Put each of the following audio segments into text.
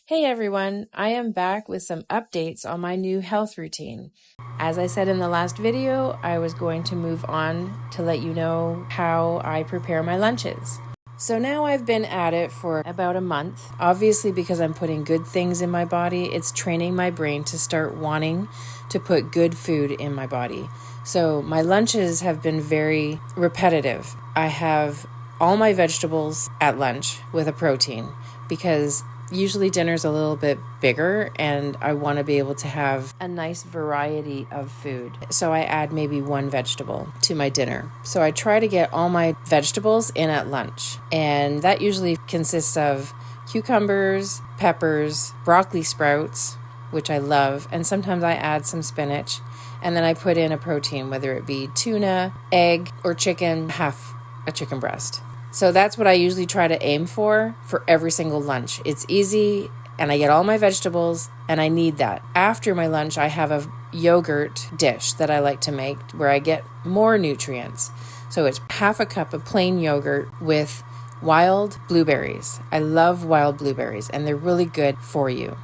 Hey everyone, I am back with some updates on my new health routine. As I said in the last video, I was going to move on to let you know how I prepare my lunches. So now I've been at it for about a month. Obviously, because I'm putting good things in my body, it's training my brain to start wanting to put good food in my body. So my lunches have been very repetitive. I have all my vegetables at lunch with a protein because usually dinner's a little bit bigger and I want to be able to have a nice variety of food. So I add maybe one vegetable to my dinner. So I try to get all my vegetables in at lunch. And that usually consists of cucumbers, peppers, broccoli sprouts, which I love. And sometimes I add some spinach. And then I put in a protein, whether it be tuna, egg, or chicken, half a chicken breast. So that's what I usually try to aim for every single lunch. It's easy and I get all my vegetables and I need that. After my lunch, I have a yogurt dish that I like to make where I get more nutrients. So it's half a cup of plain yogurt with wild blueberries. I love wild blueberries and they're really good for you.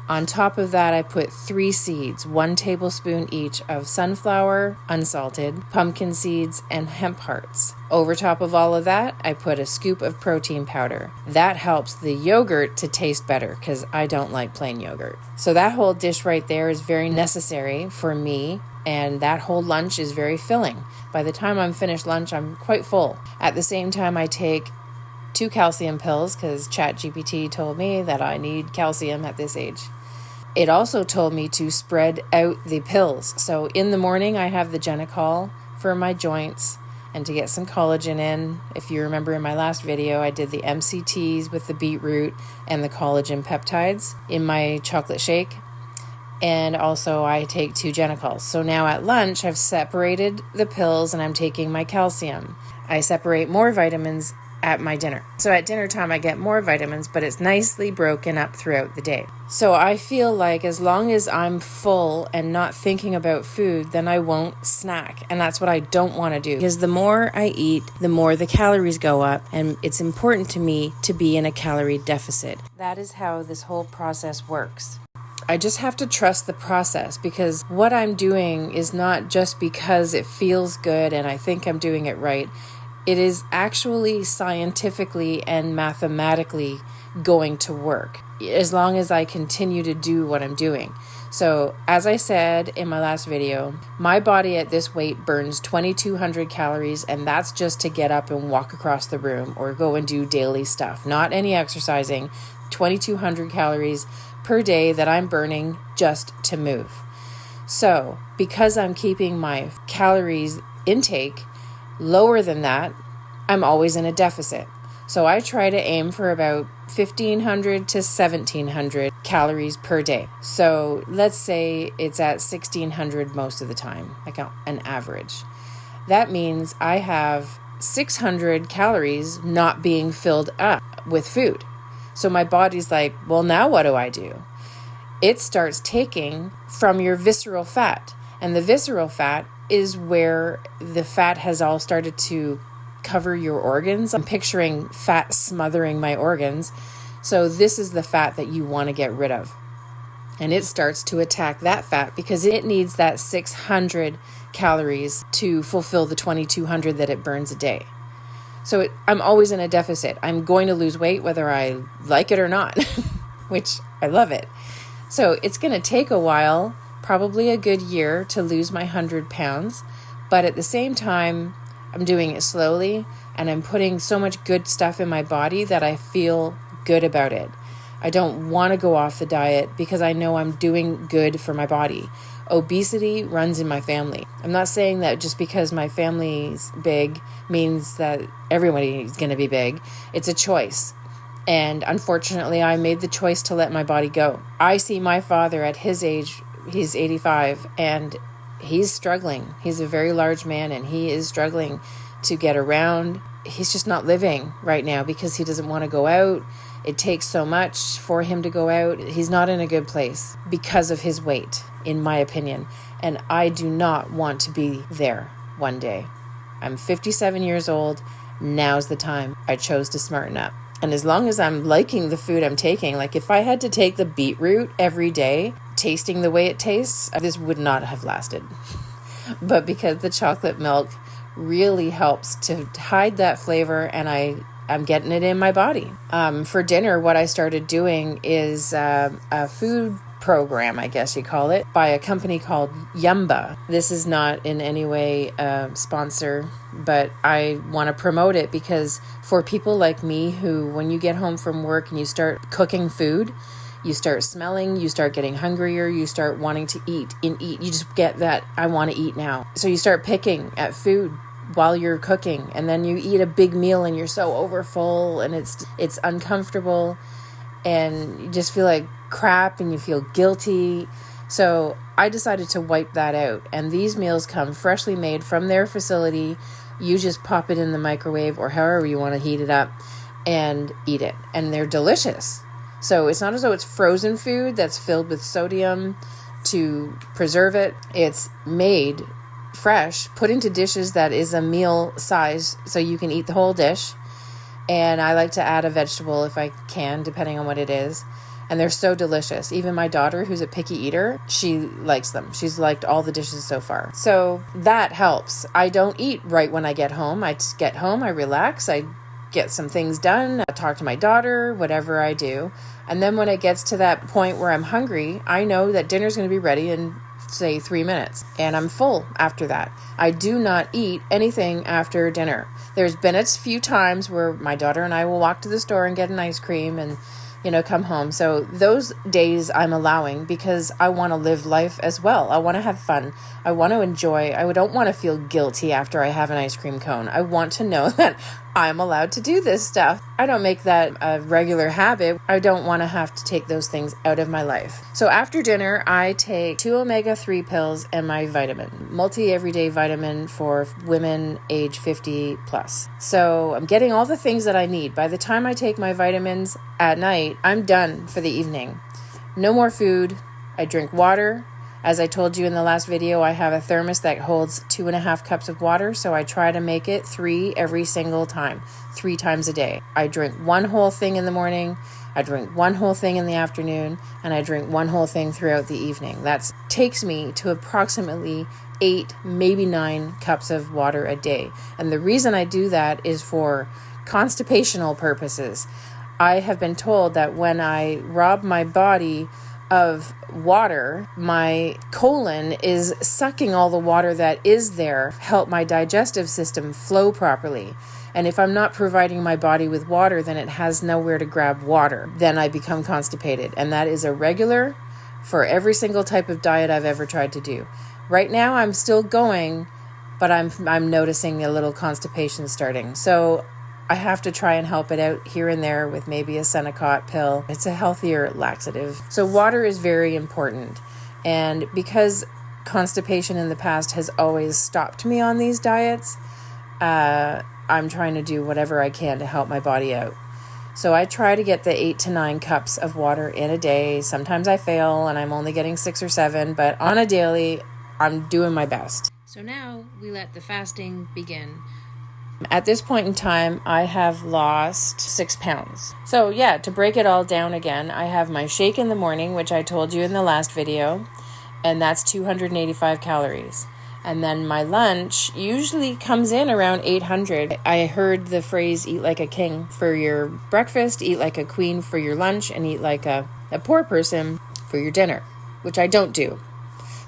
On top of that, I put 3 seeds, 1 tablespoon each of sunflower, unsalted, pumpkin seeds, and hemp hearts. Over top of all of that, I put a scoop of protein powder. That helps the yogurt to taste better because I don't like plain yogurt. So that whole dish right there is very necessary for me, and that whole lunch is very filling. By the time I'm finished lunch, I'm quite full. At the same time, I take 2 calcium pills because ChatGPT told me that I need calcium at this age. It also told me to spread out the pills. So in the morning, I have the Genicol for my joints and to get some collagen in. If you remember in my last video, I did the MCTs with the beetroot and the collagen peptides in my chocolate shake. And also I take 2 Genicols. So now at lunch, I've separated the pills and I'm taking my calcium. I separate more vitamins at my dinner. So at dinner time, I get more vitamins, but it's nicely broken up throughout the day. So I feel like as long as I'm full and not thinking about food, then I won't snack. And that's what I don't want to do because the more I eat, the more the calories go up. And it's important to me to be in a calorie deficit. That is how this whole process works. I just have to trust the process because what I'm doing is not just because it feels good and I think I'm doing it right. It is actually scientifically and mathematically going to work as long as I continue to do what I'm doing. So as I said in my last video, my body at this weight burns 2,200 calories, and that's just to get up and walk across the room or go and do daily stuff, not any exercising. 2,200 calories per day that I'm burning just to move. So because I'm keeping my calories intake lower than that, I'm always in a deficit. So I try to aim for about 1,500 to 1,700 calories per day. So let's say it's at 1,600 most of the time, like an average. That means I have 600 calories not being filled up with food. So my body's like, well, now what do I do? It starts taking from your visceral fat. And the visceral fat is where the fat has all started to cover your organs. I'm picturing fat smothering my organs. So this is the fat that you want to get rid of. And it starts to attack that fat because it needs that 600 calories to fulfill the 2,200 that it burns a day. So I'm always in a deficit. I'm going to lose weight whether I like it or not, which I love it. So it's going to take a while, probably a good year, to lose my 100 pounds. But at the same time, I'm doing it slowly and I'm putting so much good stuff in my body that I feel good about it. I don't want to go off the diet because I know I'm doing good for my body. Obesity runs in my family. I'm not saying that just because my family's big means that everybody is going to be big. It's a choice. And unfortunately, I made the choice to let my body go. I see my father at his age, he's 85, and he's struggling. He's a very large man, and he is struggling to get around. He's just not living right now because he doesn't want to go out. It takes so much for him to go out. He's not in a good place because of his weight, in my opinion. And I do not want to be there one day. I'm 57 years old. Now's the time. I chose to smarten up. And as long as I'm liking the food I'm taking, like if I had to take the beetroot every day, tasting the way it tastes, this would not have lasted. But because the chocolate milk really helps to hide that flavor, and I'm getting it in my body. For dinner, what I started doing is a food program, I guess you call it, by a company called Yumba. This is not in any way a sponsor, but I want to promote it because for people like me who, when you get home from work and you start cooking food, you start smelling, you start getting hungrier, you start wanting to eat. You just get that, I want to eat now. So you start picking at food while you're cooking, and then you eat a big meal and you're so overfull and it's uncomfortable and you just feel like crap and you feel guilty. So I decided to wipe that out, and these meals come freshly made from their facility. You just pop it in the microwave or however you want to heat it up and eat it, and they're delicious. So it's not as though it's frozen food that's filled with sodium to preserve it. It's made fresh, put into dishes that is a meal size so you can eat the whole dish. And I like to add a vegetable if I can, depending on what it is. And they're so delicious. Even my daughter, who's a picky eater, she likes them. She's liked all the dishes so far. So that helps. I don't eat right when I get home. I get home, I relax, I get some things done, I talk to my daughter, whatever I do. And then when it gets to that point where I'm hungry, I know that dinner's going to be ready in, say, 3 minutes. And I'm full after that. I do not eat anything after dinner. There's been a few times where my daughter and I will walk to the store and get an ice cream and, come home. So those days I'm allowing because I want to live life as well. I want to have fun. I want to enjoy. I don't want to feel guilty after I have an ice cream cone. I want to know that I'm allowed to do this stuff. I don't make that a regular habit. I don't want to have to take those things out of my life. So after dinner, I take 2 omega-3 pills and my vitamin, multi-everyday vitamin for women age 50 plus. So I'm getting all the things that I need. By the time I take my vitamins at night, I'm done for the evening. No more food. I drink water. As I told you in the last video, I have a thermos that holds 2.5 cups of water, so I try to make it 3 every single time, 3 times a day. I drink 1 whole thing in the morning, I drink 1 whole thing in the afternoon, and I drink 1 whole thing throughout the evening. That takes me to approximately 8, maybe 9 cups of water a day. And the reason I do that is for constipational purposes. I have been told that when I rob my body of water, my colon is sucking all the water that is there, help my digestive system flow properly. And if I'm not providing my body with water, then it has nowhere to grab water. Then I become constipated. And that is a regular for every single type of diet I've ever tried to do. Right now, I'm still going, but I'm noticing a little constipation starting. So I have to try and help it out here and there with maybe a Senokot pill. It's a healthier laxative. So water is very important. And because constipation in the past has always stopped me on these diets, I'm trying to do whatever I can to help my body out. So I try to get the 8 to 9 cups of water in a day. Sometimes I fail and I'm only getting 6 or 7, but on a daily, I'm doing my best. So now we let the fasting begin. At this point in time, I have lost 6 pounds. So yeah, to break it all down again, I have my shake in the morning, which I told you in the last video, and that's 285 calories. And then my lunch usually comes in around 800. I heard the phrase, eat like a king for your breakfast, eat like a queen for your lunch, and eat like a poor person for your dinner, which I don't do.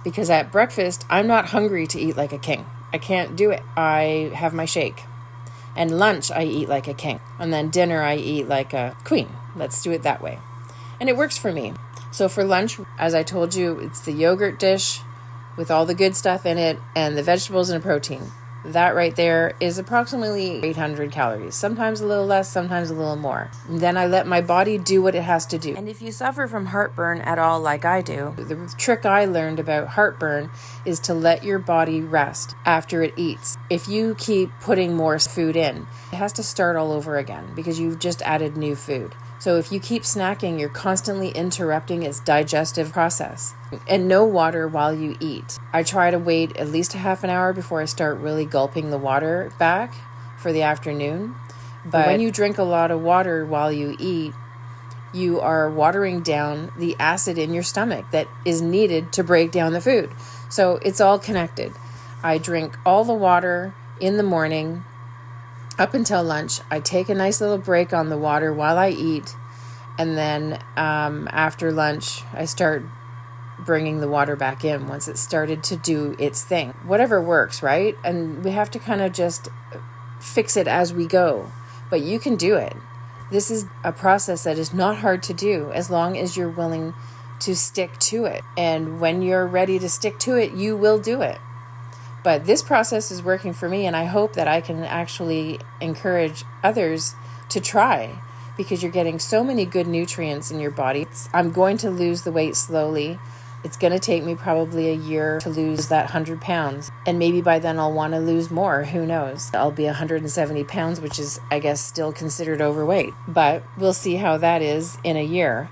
Because at breakfast, I'm not hungry to eat like a king. I can't do it. I have my shake. And lunch, I eat like a king. And then dinner, I eat like a queen. Let's do it that way. And it works for me. So for lunch, as I told you, it's the yogurt dish with all the good stuff in it and the vegetables and protein. That right there is approximately 800 calories. Sometimes a little less, sometimes a little more. And then I let my body do what it has to do. And if you suffer from heartburn at all like I do, the trick I learned about heartburn is to let your body rest after it eats. If you keep putting more food in, it has to start all over again because you've just added new food. So if you keep snacking, you're constantly interrupting its digestive process. And no water while you eat. I try to wait at least a half an hour before I start really gulping the water back for the afternoon. But when you drink a lot of water while you eat, you are watering down the acid in your stomach that is needed to break down the food. So it's all connected. I drink all the water in the morning up until lunch. I take a nice little break on the water while I eat. And then after lunch, I start bringing the water back in once it started to do its thing. Whatever works, right? And we have to kind of just fix it as we go. But you can do it. This is a process that is not hard to do as long as you're willing to stick to it. And when you're ready to stick to it, you will do it. But this process is working for me, and I hope that I can actually encourage others to try, because you're getting so many good nutrients in your body. I'm going to lose the weight slowly. It's going to take me probably a year to lose that 100 pounds. And maybe by then I'll want to lose more. Who knows? I'll be 170 pounds, which is, I guess, still considered overweight. But we'll see how that is in a year.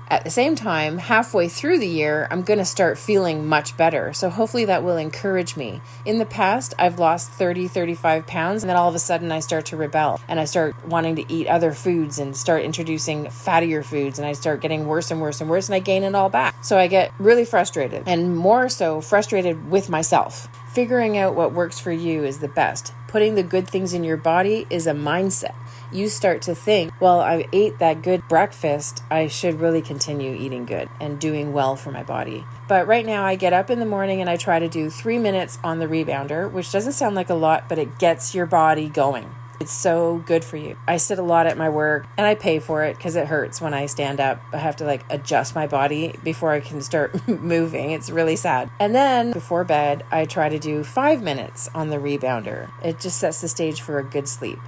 At the same time, halfway through the year, I'm going to start feeling much better. So hopefully that will encourage me. In the past, I've lost 30, 35 pounds, and then all of a sudden I start to rebel and I start wanting to eat other foods and start introducing fattier foods, and I start getting worse and worse and worse, and I gain it all back. So I get really frustrated, and more so frustrated with myself. Figuring out what works for you is the best. Putting the good things in your body is a mindset. You start to think, well, I ate that good breakfast, I should really continue eating good and doing well for my body. But right now I get up in the morning and I try to do 3 minutes on the rebounder, which doesn't sound like a lot, but it gets your body going. It's so good for you. I sit a lot at my work and I pay for it because it hurts when I stand up. I have to adjust my body before I can start moving. It's really sad. And then before bed, I try to do 5 minutes on the rebounder. It just sets the stage for a good sleep.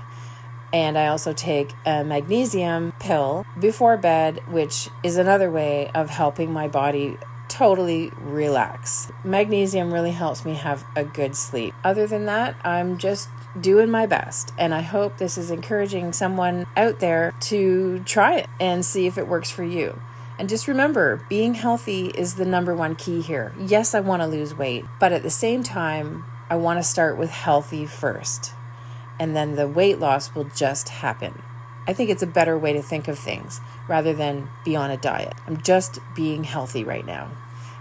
And I also take a magnesium pill before bed, which is another way of helping my body totally relax. Magnesium really helps me have a good sleep. Other than that, I'm just doing my best. And I hope this is encouraging someone out there to try it and see if it works for you. And just remember, being healthy is the number one key here. Yes, I want to lose weight, but at the same time, I want to start with healthy first. And then the weight loss will just happen. I think it's a better way to think of things rather than be on a diet. I'm just being healthy right now.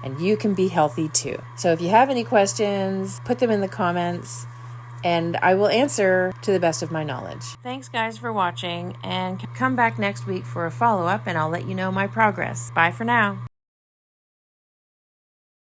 And you can be healthy too. So if you have any questions, put them in the comments and I will answer to the best of my knowledge. Thanks guys for watching, and come back next week for a follow-up and I'll let you know my progress. Bye for now.